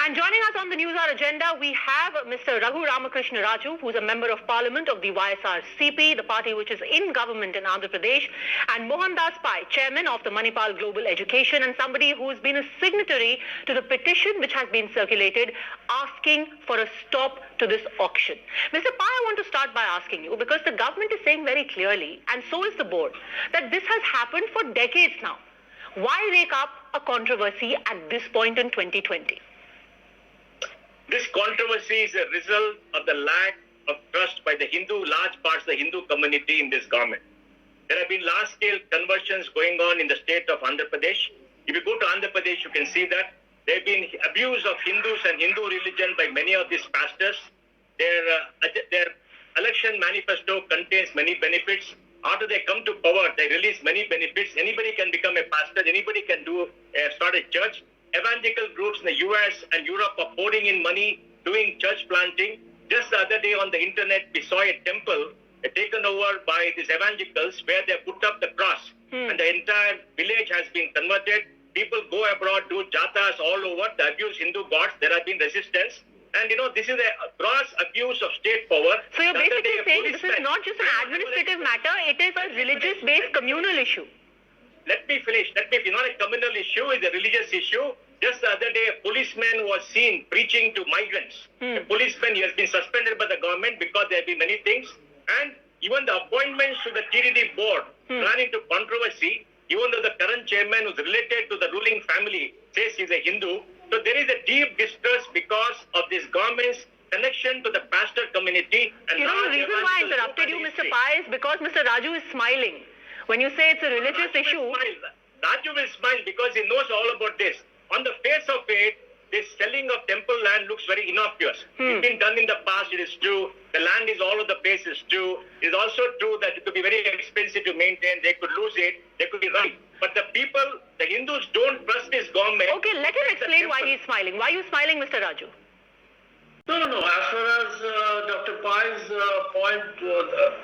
And joining us on the News Hour agenda, we have Mr. Raghu Ramakrishna Raju, who's a member of Parliament of the YSRCP, the party which is in government in Andhra Pradesh, and Mohandas Pai, chairman of the Manipal Global Education, and somebody who's been a signatory to the petition which has been circulated asking for a stop to this auction. Mr. Pai, I want to start by asking you, because the government is saying very clearly, and so is the board, that this has happened for decades now. Why rake up a controversy at this point in 2020? This controversy is a result of the lack of trust by the large parts of the Hindu community in this government. There have been large-scale conversions going on in the state of Andhra Pradesh. If you go to Andhra Pradesh, you can see that there have been abuse of Hindus and Hindu religion by many of these pastors. Their election manifesto contains many benefits. After they come to power, they release many benefits. Anybody can become a pastor. Anybody can start a church. Evangelical groups in the US and Europe are pouring in money, doing church planting. Just the other day on the internet, we saw a temple taken over by these evangelicals where they put up the cross. And the entire village has been converted. People go abroad, do jatas all over, they abuse Hindu gods. There have been resistance. And this is a gross abuse of state power. So you're basically saying this is not just an administrative matter, it is a religious-based communal issue. Let me finish. It's not a communal issue, it's a religious issue. Just the other day, a policeman was seen preaching to migrants. A policeman, he has been suspended by the government because there have been many things. And even the appointments to the TDD board ran into controversy, even though the current chairman who's related to the ruling family says he's a Hindu. So there is a deep distress because of this government's connection to the pastor community. And the reason why I interrupted you, Mr. Pai, is because Mr. Raju is smiling. When you say it's a religious issue... Raju will smile because he knows all about this. On the face of it, this selling of temple land looks very innocuous. It's been done in the past, it is true. The land is all over the place, it's true. It is also true that it could be very expensive to maintain. They could lose it, they could be right. But the people, the Hindus don't trust this government. Okay, let him explain why he's smiling. Why are you smiling, Mr. Raju? No. As far as Dr. Pai's point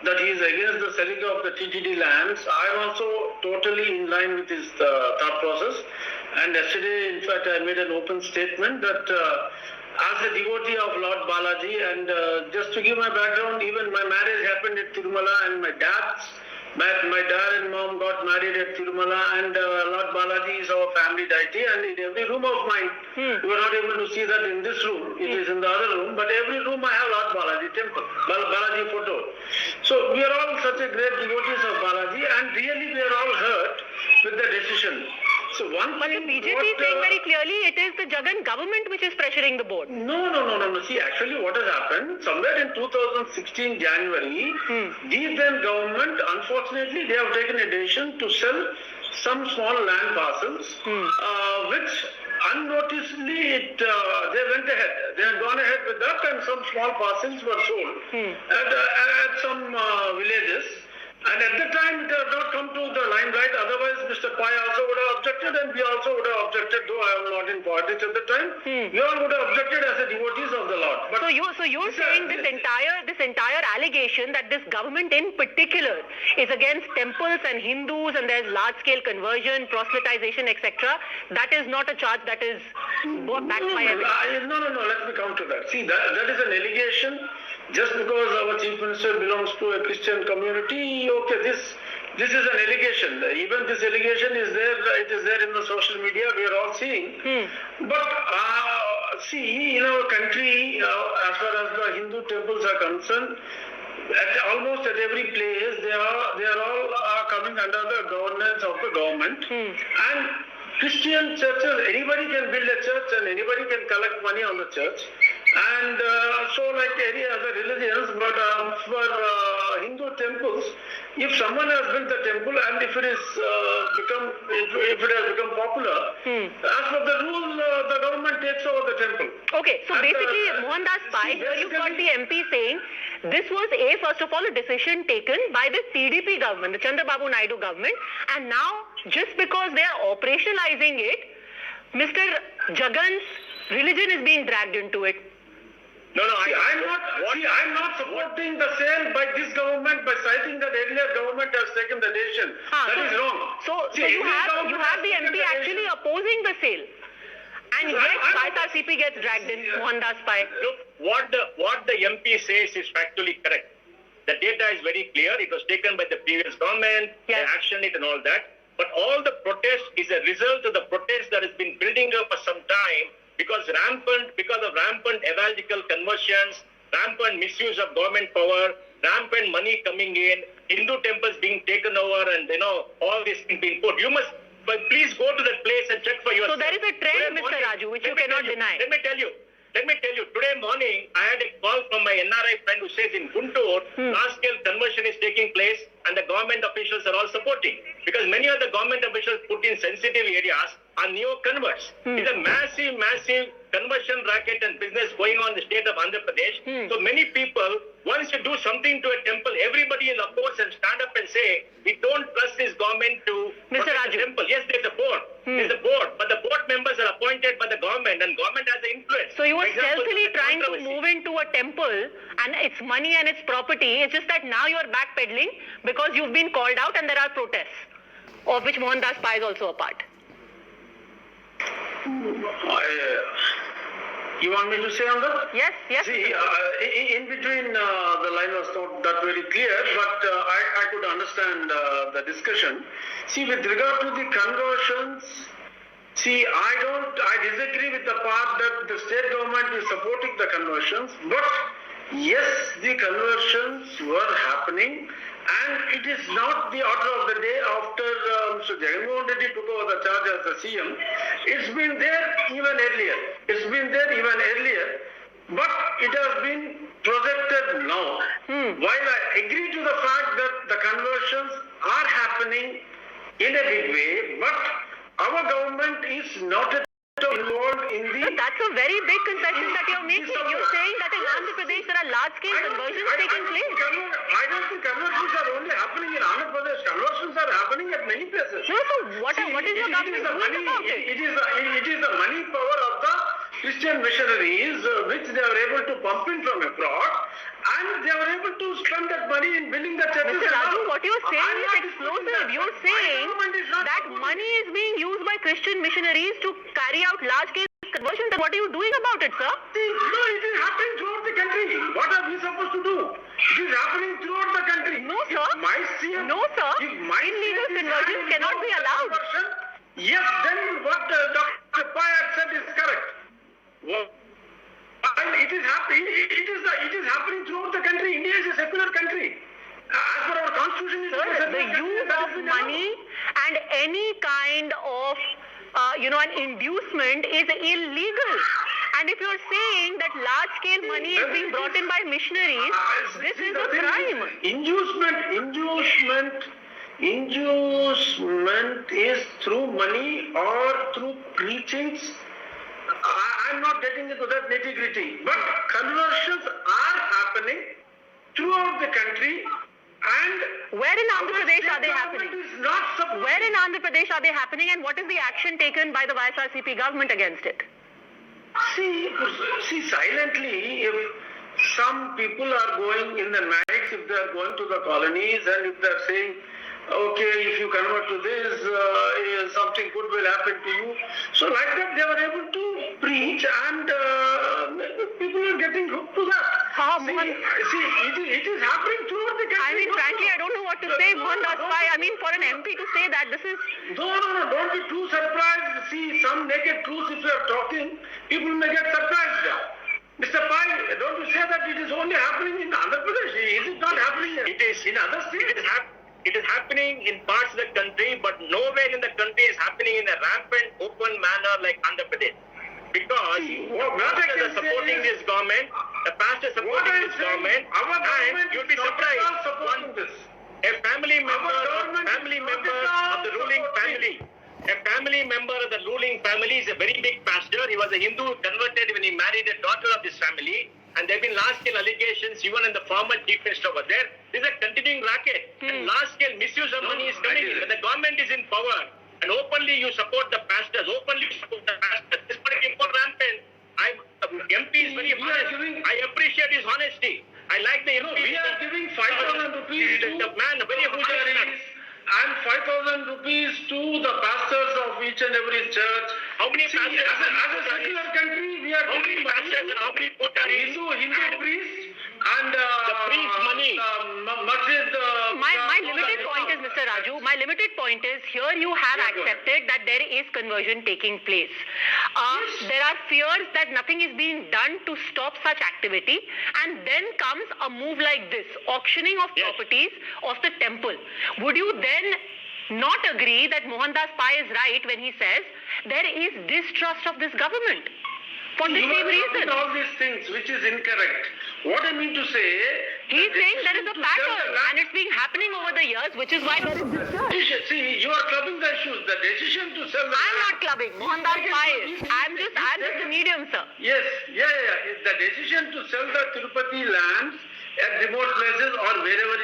that he is against the selling of the TTD lands, I am also totally in line with his thought process. And yesterday, in fact, I made an open statement that as a devotee of Lord Balaji, and just to give my background, even my marriage happened at Tirumala, and my dad and mom got married at Tirumala, and Lord Balaji is our family deity, and in every room of mine, you are not able to see that in this room, it is in the other room, but every room I have Lord Balaji temple, Balaji photo. So we are all such a great devotees of Balaji, and really we are all hurt with the decision. So but the BJP is saying very clearly it is the Jagan government which is pressuring the board. No. See, actually what has happened, somewhere in 2016 January, the then government, unfortunately, they have taken a decision to sell some small land parcels, which unnoticedly they went ahead. They had gone ahead with that, and some small parcels were sold at some villages. And at the time, it had not come to the limelight. Otherwise, Mr. Pai also would have objected, and we also would have objected, though I am not in politics at the time. We all would have objected as a devotees of the Lord. But so you're saying this entire allegation that this government in particular is against temples and Hindus, and there's large-scale conversion, proselytization, etc. That is not a charge that is backed by evidence. No. Let me come to that. See, that is an allegation. Just because our chief minister belongs to a Christian community, okay, this is an allegation. Even this allegation is there, it is there in the social media, we are all seeing. But see, in our country, as far as the Hindu temples are concerned, almost at every place, they are all coming under the governance of the government. And Christian churches, anybody can build a church and anybody can collect money on the church. And so like any other religions, but for Hindu temples, if someone has built the temple and if it has become popular, as per the rule, the government takes over the temple. Okay, so basically, Mohandas Pai, here you've got the MP saying this was first of all, a decision taken by the CDP government, the Chandrababu Naidu government, and now just because they are operationalizing it, Mr. Jagan's religion is being dragged into it. No, I'm not supporting the sale by this government by citing that earlier government has taken the decision. That is wrong. So you have the MP actually opposing the sale. And yet, YSRCP gets dragged in, Mohandas Pai. Look, what the MP says is factually correct. The data is very clear. It was taken by the previous government. Yes. They actioned it and all that. But all the protest is a result of the protest that has been building up for some time because of rampant evangelical conversions, rampant misuse of government power, rampant money coming in, Hindu temples being taken over, and all this thing being put. You must please go to that place and check for yourself. So there is a trend, Mr. Raju, which you cannot deny. Let me tell you. Today morning, I had a call from my NRI friend who says in Guntur, large-scale conversion is taking place and the government officials are all supporting. Because many of the government officials put in sensitive areas are neo-converts. It's a massive conversion racket and business going on in the state of Andhra Pradesh. So many people, once you do something to a temple, everybody will of course stand up and say, we don't trust this government to Mr. protect the Raju. temple. Yes, there's a board. There's a board, but the board members are appointed by the government and government has the influence. So you were For example, stealthily the trying to controversy. move into a temple and its money and its property. It's just that now you are backpedaling because you've been called out and there are protests, of which Mohandas Pai is also a part. You want me to say on that? Yes. See, in between the line was not that very clear, but I could understand the discussion. See, with regard to the conversions, I disagree with the part that the state government is supporting the conversions, but yes, the conversions were happening. And it is not the order of the day after Mr. Jagannath Reddy took over the charge as the CM. It's been there even earlier. But it has been projected now. While I agree to the fact that the conversions are happening in a big way, but our government is not at all involved in the... But that's a very big concession that you're making. You're saying that in Andhra Pradesh there are large-scale conversions taking place. I don't think conversions are only happening in Andhra Pradesh. Conversions are happening at many places. No, so what is your government doing about it? It is the money power of the Christian missionaries which they were able to pump in from abroad, and they were able to spend that money in building the churches. Mr. Raju, what you're saying is explosive. You're saying that money is being used by Christian missionaries to carry out large-scale conversions. Then what are you doing about it, sir? No, it is happening throughout the country. What are we supposed to do? It is happening throughout the country. No, sir. No, sir. Illegal conversions cannot be allowed. Yes, then what Dr. Pai had said is correct. Well, it is happening throughout the country. India is a secular country. As per our constitution, Sir, the use of money and any kind of an inducement is illegal. And if you're saying that large-scale money is being brought in by missionaries, this is a crime. Inducement is through money or through preachings. I'm not getting into that nitty-gritty, but conversions are happening throughout the country. And where in Andhra Pradesh are they happening? Where in Andhra Pradesh are they happening, and what is the action taken by the YSRCP government against it? See, silently, if some people are going in the nights, if they are going to the colonies, and if they are saying, okay, if you convert to this, something good will happen to you. So like that, they were able to preach, and people are getting hooked to that. It is happening throughout the country. I mean, frankly, I don't know what to say, Mohandas Pai. I mean, for an MP to say that, this is... No, don't be too surprised. See, some naked truths, if you are talking, people may get surprised. Mr. Pai, don't you say that it is only happening in Andhra Pradesh? Is it not happening in other states? It is happening in parts of the country, but nowhere in the country is happening in a rampant, open manner like Andhra Pradesh. Because the pastors are supporting this government, and you'll be surprised. A family member of the ruling family is a very big pastor. He was a Hindu who converted when he married a daughter of this family. And there have been large-scale allegations, even in the former chief minister over there. This is a continuing racket. And large-scale misuse of money is coming in. When the government is in power, and openly you support the pastors, this particular rampant. MP is very honest. I appreciate his honesty. I like the MP. We are giving 5,000 rupees to the man, very missionaries and 5,000 rupees to the pastors of each and every church. How many pastors? pastors and how many puttaris. Hindu priests and the priest money. Masjid. My limited point is, Mr. Raju, my limited point is here you have accepted that there is conversion taking place. There are fears that nothing is being done to stop such activity, and then comes a move like this, auctioning of properties of the temple. Would you then not agree that Mohandas Pai is right when he says there is distrust of this government? For the same reason. All these things, which is incorrect. What I mean to say, he's saying there is a pattern, and it's been happening over the years, which is why there is distrust. See, you are clubbing the issues. The decision to sell the I'm not clubbing. Mohandas Pai is. I'm just the medium, sir. Yes, the decision to sell the Tirupati lands at remote places or wherever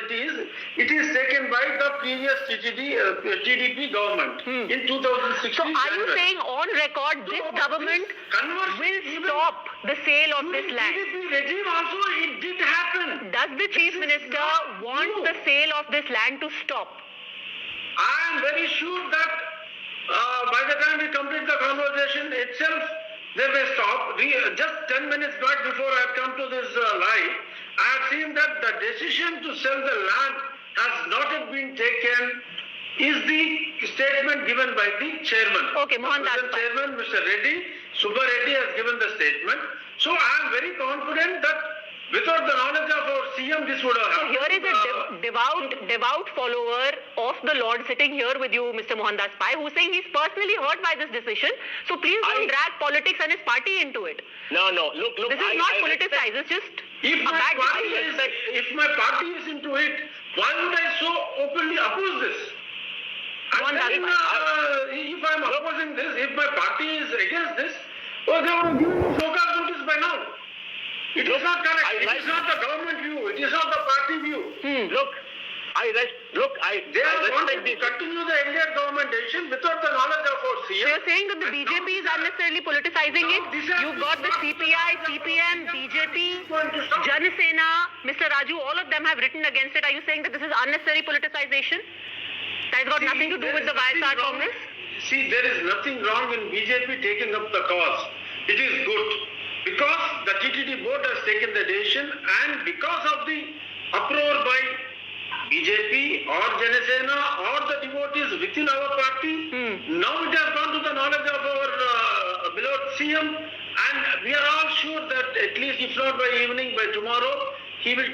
it is taken by the previous TDP government in 2016. So are you saying on record this government will stop the sale of this land? TDP regime also, it did happen. Does the Chief Minister want the sale of this land to stop? I am very sure that by the time we complete the conversation itself, they may stop. Just 10 minutes back before I have come to this live, I have seen that the decision to sell the land has not yet been taken, is the statement given by the chairman. Okay, Mohandas Pai. Chairman, Mr. Reddy, Subba Reddy has given the statement. So I am very confident that without the knowledge of our CM, this would have happened. So here is a devout follower of the Lord sitting here with you, Mr. Mohandas Pai, who's saying he's personally hurt by this decision. So please don't drag politics and his party into it. No. Look. This is not politicized. It's just if a bad decision. If my party is into it, why would I so openly oppose this? And then, if I am opposing this, if my party is against this, well, they would have given me showcase notice by now. It is not correct. It is not the government view. It is not the party view. Look, they are wanting to continue the earlier government decision without the knowledge of our CM. So you're saying that the BJP is unnecessarily politicizing it? You've got the CPI, CPM, BJP, Jana Sena, Mr. Raju, all of them have written against it. Are you saying that this is unnecessary politicization? That has got nothing to do with the YSR Congress? See, there is nothing wrong in BJP taking up the cause. It is good. Because the TTD board has taken the decision, and because of the uproar by BJP or Jana Sena or the devotees within our party, now it has gone to the knowledge of our beloved CM, and we are all sure that at least if not by evening, by tomorrow, he will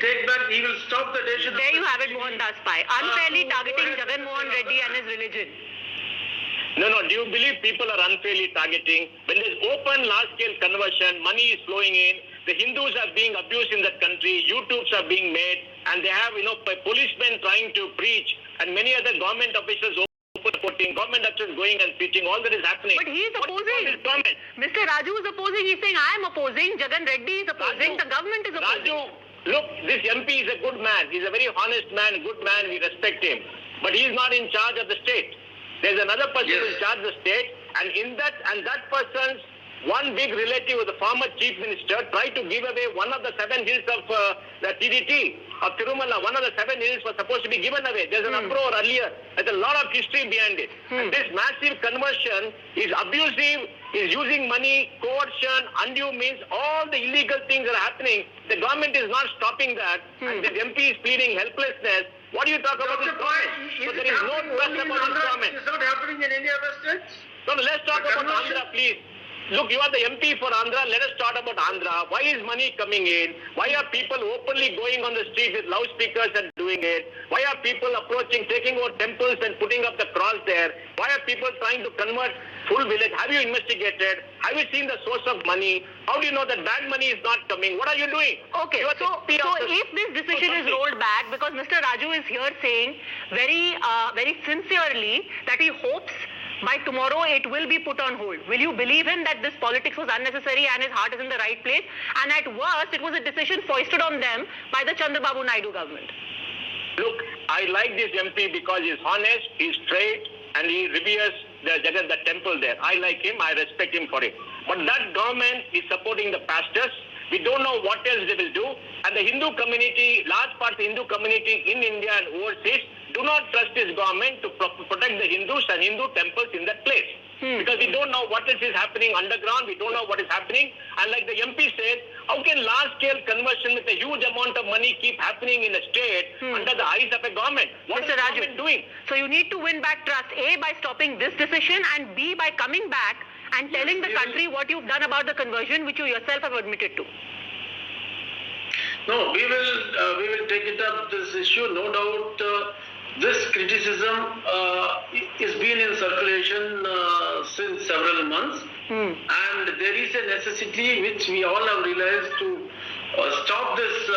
stop the decision. There you have it, Mohandas Pai. Unfairly targeting Jagan Mohan Reddy and his religion. No. Do you believe people are unfairly targeting? When there's open large-scale conversion, money is flowing in, the Hindus are being abused in that country, YouTubes are being made, and they have, policemen trying to preach, and many other government officials supporting, government officials going and preaching, all that is happening. But he is opposing. Mr. Raju is opposing. He's saying, I am opposing. Jagan Reddy is opposing. The government is opposing. Raju, look, this MP is a good man. He's a very honest man, good man. We respect him. But he is not in charge of the state. There's another person who is in charge of the state, and that person's one big relative of the former chief minister tried to give away one of the 7 hills of the TDT of Tirumala. One of the 7 hills was supposed to be given away. There's an uproar earlier. There's a lot of history behind it. And this massive conversion is abusive, is using money, coercion, undue means, all the illegal things that are happening. The government is not stopping that. And this MP is pleading helplessness. What do you talk about this government? So there is no trust about this government. It's not happening in any other states? No, let's talk about Andhra, please. Look, you are the MP for Andhra. Let us talk about Andhra. Why is money coming in? Why are people openly going on the street with loudspeakers and doing it? Why are people approaching, taking over temples and putting up the cross there? Why are people trying to convert full village? Have you investigated? Have you seen the source of money? How do you know that bad money is not coming? What are you doing? Okay, so if this decision is rolled back, because Mr. Raju is here saying very sincerely that he hopes by tomorrow it will be put on hold. Will you believe him that this politics was unnecessary and his heart is in the right place? And at worst, it was a decision foisted on them by the Chandrababu Naidu government. Look, I like this MP because he's honest, he's straight, and he reveres the temple there. I like him, I respect him for it. But that government is supporting the pastors. We don't know what else they will do. And the Hindu community, large part of the Hindu community in India and overseas, do not trust this government to protect the Hindus and Hindu temples in that place. because we don't know what else is happening underground, we don't know what is happening. And like the MP said, how can large-scale conversion with a huge amount of money keep happening in a state under the eyes of a government? What is the government doing? So you need to win back trust, A, by stopping this decision, and B, by coming back and telling the country what you've done about the conversion, which you yourself have admitted to. No, we will take it up, this issue. No doubt, this criticism is been in circulation since several months, and there is a necessity which we all have realized to stop this,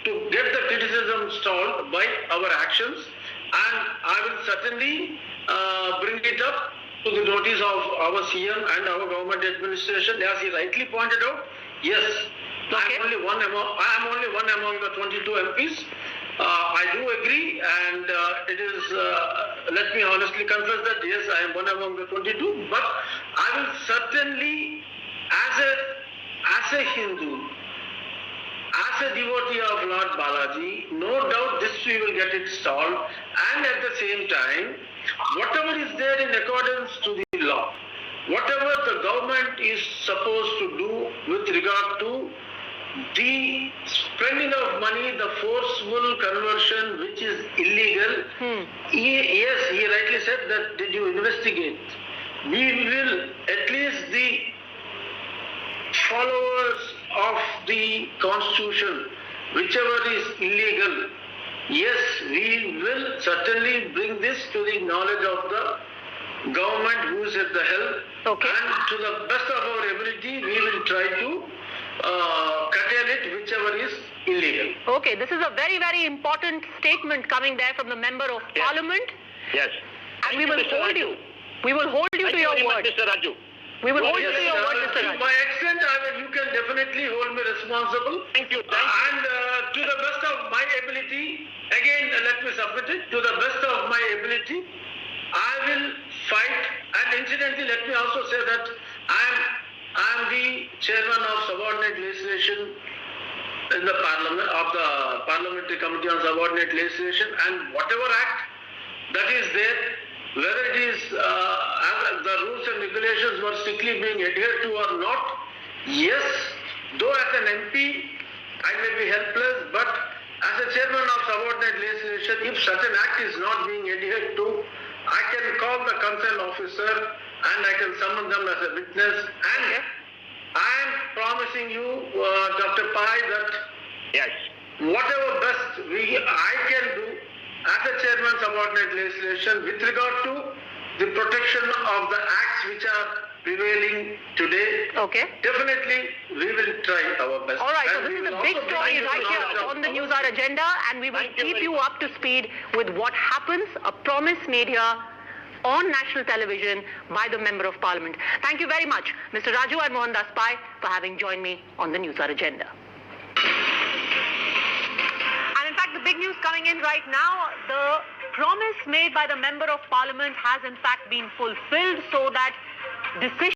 to get the criticism stalled by our actions, and I will certainly bring it up to the notice of our CM and our government administration. As he rightly pointed out, yes, Okay. I am only one among the 22 MPs. I do agree, and it is, let me honestly confess that yes, I am one among the 22, but I will certainly, as a Hindu, as a devotee of Lord Balaji, no doubt this we will get it stalled, and at the same time, whatever is there in accordance to the law, whatever the government is supposed to do with regard to the spending of money, the forceful conversion which is illegal, yes, he rightly said that, did you investigate? We will, at least the followers of the constitution, whichever is illegal, yes, we will certainly bring this to the knowledge of the government who is at the helm, and to the best of our ability, we will try to curtail it, whichever is illegal. Okay, this is a very, very important statement coming there from the Member of Parliament. Yes. And we will hold you. We will hold you to your word. Mr. Raju. We will hold you to your word, Mr. To Raju. my extent, you can definitely hold me responsible. Thank you. And to the best of my ability, again, let me submit it, to the best of my ability, I will fight. And incidentally, let me also say that I am the chairman of subordinate legislation in the parliament, of the Parliamentary Committee on Subordinate Legislation, and whatever act that is there, whether it is the rules and regulations were strictly being adhered to or not, yes, though as an MP I may be helpless, but as a chairman of subordinate legislation, if such an act is not being adhered to, I can call the concerned officer and I can summon them as a witness. And I am promising you, Dr. Pai, that Yes. whatever best I can do as a chairman subordinate legislation with regard to the protection of the acts which are prevailing today, definitely we will try our best. All right, so And this we is will a big also story bring right to the here knowledge on the of News our- Hour agenda, and we will Thank you keep very you up to speed with what happens, a promise made here on national television by the Member of Parliament. Thank you very much, Mr. Raju and Mohandas Pai, for having joined me on the News Hour agenda. And in fact, the big news coming in right now, the promise made by the Member of Parliament has in fact been fulfilled, so that decision